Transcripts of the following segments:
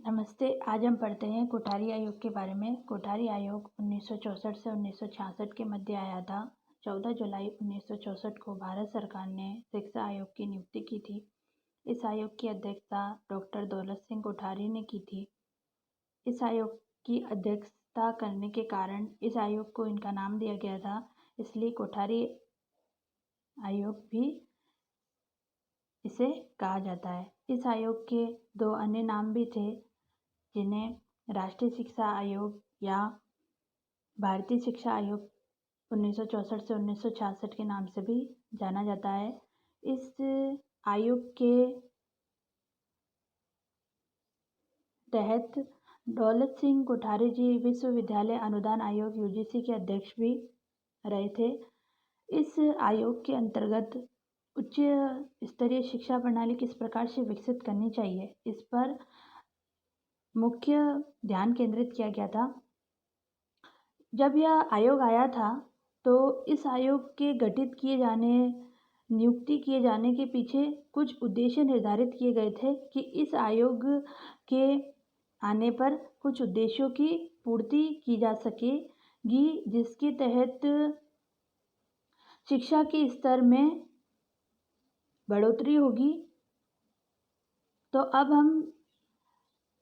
नमस्ते। आज हम पढ़ते हैं कोठारी आयोग के बारे में। कोठारी आयोग 1964 से 1966 के मध्य आया था। 14 जुलाई 1964 को भारत सरकार ने शिक्षा आयोग की नियुक्ति की थी। इस आयोग की अध्यक्षता डॉक्टर दौलत सिंह कोठारी ने की थी। इस आयोग की अध्यक्षता करने के कारण इस आयोग को इनका नाम दिया गया था, इसलिए कोठारी आयोग भी इसे कहा जाता है। इस आयोग के दो अन्य नाम भी थे, जिन्हें राष्ट्रीय शिक्षा आयोग या भारतीय शिक्षा आयोग 1964 से 1966 के नाम से भी जाना जाता है। इस आयोग के तहत दौलत सिंह कोठारी जी विश्वविद्यालय अनुदान आयोग यूजीसी के अध्यक्ष भी रहे थे। इस आयोग के अंतर्गत उच्च स्तरीय शिक्षा प्रणाली किस प्रकार से विकसित करनी चाहिए, इस पर मुख्य ध्यान केंद्रित किया गया था। जब यह आयोग आया था तो इस आयोग के नियुक्ति किए जाने के पीछे कुछ उद्देश्य निर्धारित किए गए थे कि इस आयोग के आने पर कुछ उद्देश्यों की पूर्ति की जा सकेगी, जिसके तहत शिक्षा के स्तर में बढ़ोतरी होगी। तो अब हम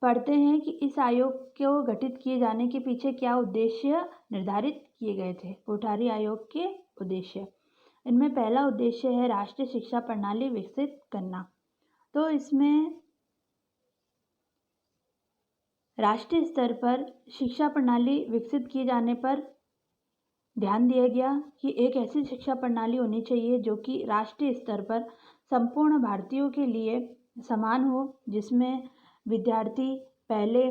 पढ़ते हैं कि इस आयोग को गठित किए जाने के पीछे क्या उद्देश्य निर्धारित किए गए थे। कोठारी आयोग के उद्देश्य, इनमें पहला उद्देश्य है राष्ट्रीय शिक्षा प्रणाली विकसित करना। तो इसमें राष्ट्रीय स्तर पर शिक्षा प्रणाली विकसित किए जाने पर ध्यान दिया गया कि एक ऐसी शिक्षा प्रणाली होनी चाहिए जो कि राष्ट्रीय स्तर पर संपूर्ण भारतीयों के लिए समान हो, जिसमें विद्यार्थी पहले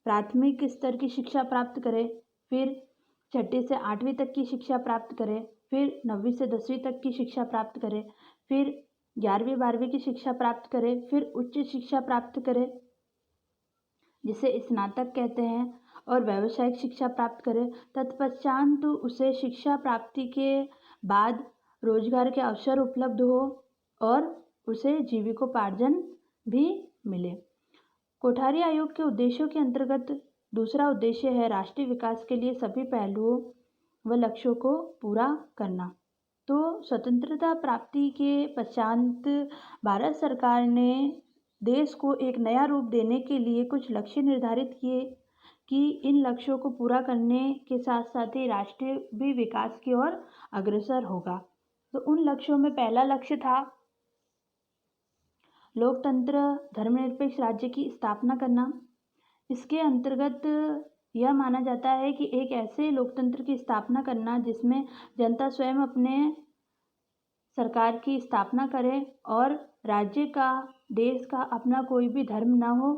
प्राथमिक स्तर की शिक्षा प्राप्त करे, फिर छठी से 8वीं तक की शिक्षा प्राप्त करे, फिर 9वीं से 10वीं तक की शिक्षा प्राप्त करे, फिर 11वीं 12वीं की शिक्षा प्राप्त करे, फिर उच्च शिक्षा प्राप्त करे जिसे स्नातक कहते हैं, और व्यावसायिक शिक्षा प्राप्त करे। तत्पश्चात उसे शिक्षा प्राप्ति के बाद रोजगार के अवसर उपलब्ध हो और उसे जीविकोपार्जन भी मिले। कोठारी आयोग के उद्देश्यों के अंतर्गत दूसरा उद्देश्य है राष्ट्रीय विकास के लिए सभी पहलुओं व लक्ष्यों को पूरा करना। तो स्वतंत्रता प्राप्ति के पश्चात भारत सरकार ने देश को एक नया रूप देने के लिए कुछ लक्ष्य निर्धारित किए कि इन लक्ष्यों को पूरा करने के साथ साथ ही राष्ट्र भी विकास की ओर अग्रसर होगा। तो उन लक्ष्यों में पहला लक्ष्य था लोकतंत्र धर्मनिरपेक्ष राज्य की स्थापना करना। इसके अंतर्गत यह माना जाता है कि एक ऐसे लोकतंत्र की स्थापना करना जिसमें जनता स्वयं अपने सरकार की स्थापना करे और राज्य का, देश का अपना कोई भी धर्म ना हो,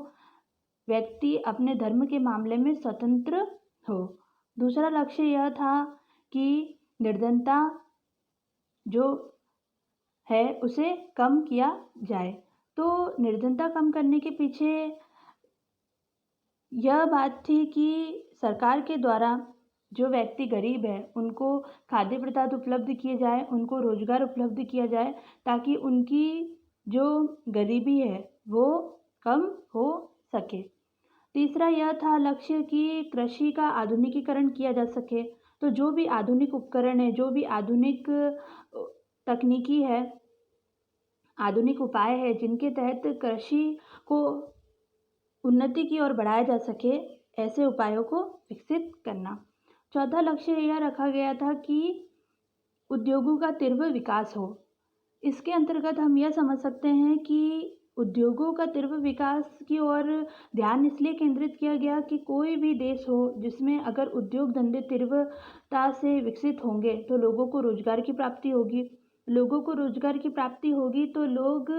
व्यक्ति अपने धर्म के मामले में स्वतंत्र हो। दूसरा लक्ष्य यह था कि निर्धनता जो है उसे कम किया जाए। तो निर्धनता कम करने के पीछे यह बात थी कि सरकार के द्वारा जो व्यक्ति गरीब है उनको खाद्य पदार्थ उपलब्ध किए जाए, उनको रोजगार उपलब्ध किया जाए, ताकि उनकी जो गरीबी है वो कम हो सके। तीसरा यह था लक्ष्य कि कृषि का आधुनिकीकरण किया जा सके। तो जो भी आधुनिक उपकरण है, जो भी आधुनिक तकनीकी है, आधुनिक उपाय है जिनके तहत कृषि को उन्नति की ओर बढ़ाया जा सके, ऐसे उपायों को विकसित करना। चौथा लक्ष्य यह रखा गया था कि उद्योगों का तीव्र विकास हो। इसके अंतर्गत हम यह समझ सकते हैं कि उद्योगों का तीव्र विकास की ओर ध्यान इसलिए केंद्रित किया गया कि कोई भी देश हो जिसमें अगर उद्योग धंधे तीव्रता से विकसित होंगे तो लोगों को रोजगार की प्राप्ति होगी। लोगों को रोजगार की प्राप्ति होगी तो लोग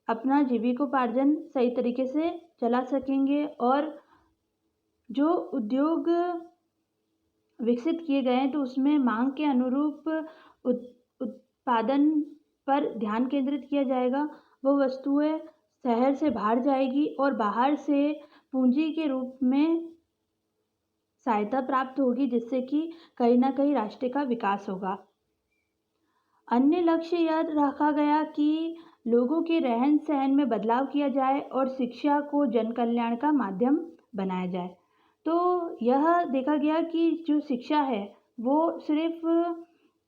अपना जीविकोपार्जन सही तरीके से चला सकेंगे, और जो उद्योग विकसित किए गए हैं तो उसमें मांग के अनुरूप उत्पादन पर ध्यान केंद्रित किया जाएगा। वो वस्तुएं शहर से बाहर जाएगी और बाहर से पूंजी के रूप में सहायता प्राप्त होगी, जिससे कि कहीं ना कहीं राष्ट्र का विकास होगा। अन्य लक्ष्य यह रखा गया कि लोगों के रहन सहन में बदलाव किया जाए और शिक्षा को जन कल्याण का माध्यम बनाया जाए। तो यह देखा गया कि जो शिक्षा है वो सिर्फ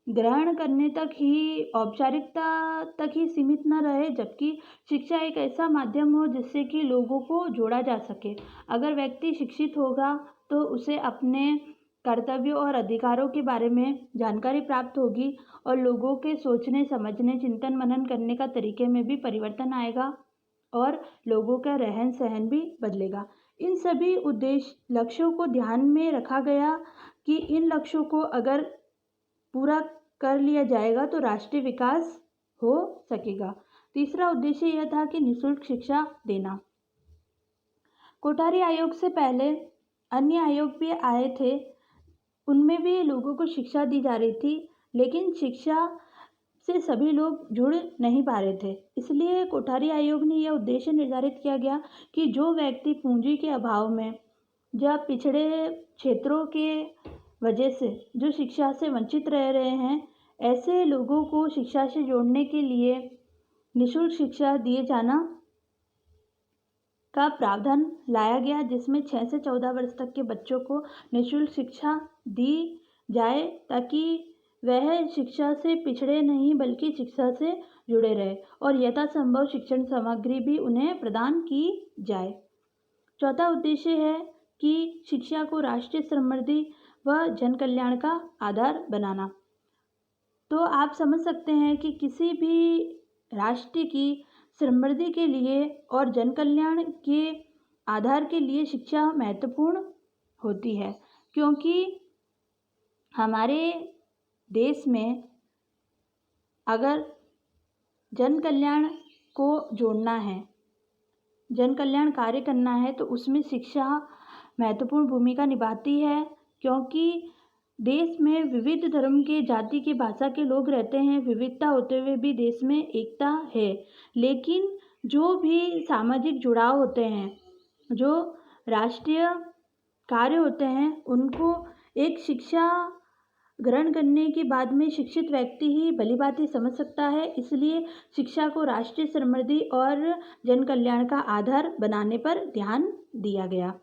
ग्रहण करने तक ही, औपचारिकता तक ही सीमित न रहे, जबकि शिक्षा एक ऐसा माध्यम हो जिससे कि लोगों को जोड़ा जा सके। अगर व्यक्ति शिक्षित होगा तो उसे अपने कर्तव्यों और अधिकारों के बारे में जानकारी प्राप्त होगी और लोगों के सोचने, समझने, चिंतन मनन करने का तरीके में भी परिवर्तन आएगा और लोगों का रहन सहन भी बदलेगा। इन सभी लक्ष्यों को ध्यान में रखा गया कि इन लक्ष्यों को अगर पूरा कर लिया जाएगा तो राष्ट्रीय विकास हो सकेगा। तीसरा उद्देश्य यह था कि निःशुल्क शिक्षा देना। कोठारी आयोग से पहले अन्य आयोग भी आए थे, उनमें भी लोगों को शिक्षा दी जा रही थी, लेकिन शिक्षा से सभी लोग जुड़ नहीं पा रहे थे। इसलिए कोठारी आयोग ने यह उद्देश्य निर्धारित किया गया कि जो व्यक्ति पूंजी के अभाव में या पिछड़े क्षेत्रों के वजह से जो शिक्षा से वंचित रह रहे हैं, ऐसे लोगों को शिक्षा से जोड़ने के लिए निःशुल्क शिक्षा दिए जाना का प्रावधान लाया गया, जिसमें 6 से 14 वर्ष तक के बच्चों को निःशुल्क शिक्षा दी जाए ताकि वह शिक्षा से पिछड़े नहीं बल्कि शिक्षा से जुड़े रहे और यथासंभव शिक्षण सामग्री भी उन्हें प्रदान की जाए। चौथा उद्देश्य है कि शिक्षा को राष्ट्रीय समृद्धि व जन कल्याण का आधार बनाना। तो आप समझ सकते हैं कि किसी भी राष्ट्र की समृद्धि के लिए और जन कल्याण के आधार के लिए शिक्षा महत्वपूर्ण होती है, क्योंकि हमारे देश में अगर जन कल्याण को जोड़ना है, जन कल्याण कार्य करना है, तो उसमें शिक्षा महत्वपूर्ण भूमिका निभाती है, क्योंकि देश में विविध धर्म के, जाति के, भाषा के लोग रहते हैं। विविधता होते हुए भी देश में एकता है, लेकिन जो भी सामाजिक जुड़ाव होते हैं, जो राष्ट्रीय कार्य होते हैं, उनको एक शिक्षा ग्रहण करने के बाद में शिक्षित व्यक्ति ही भलीभांति समझ सकता है। इसलिए शिक्षा को राष्ट्रीय समृद्धि और जन कल्याण का आधार बनाने पर ध्यान दिया गया।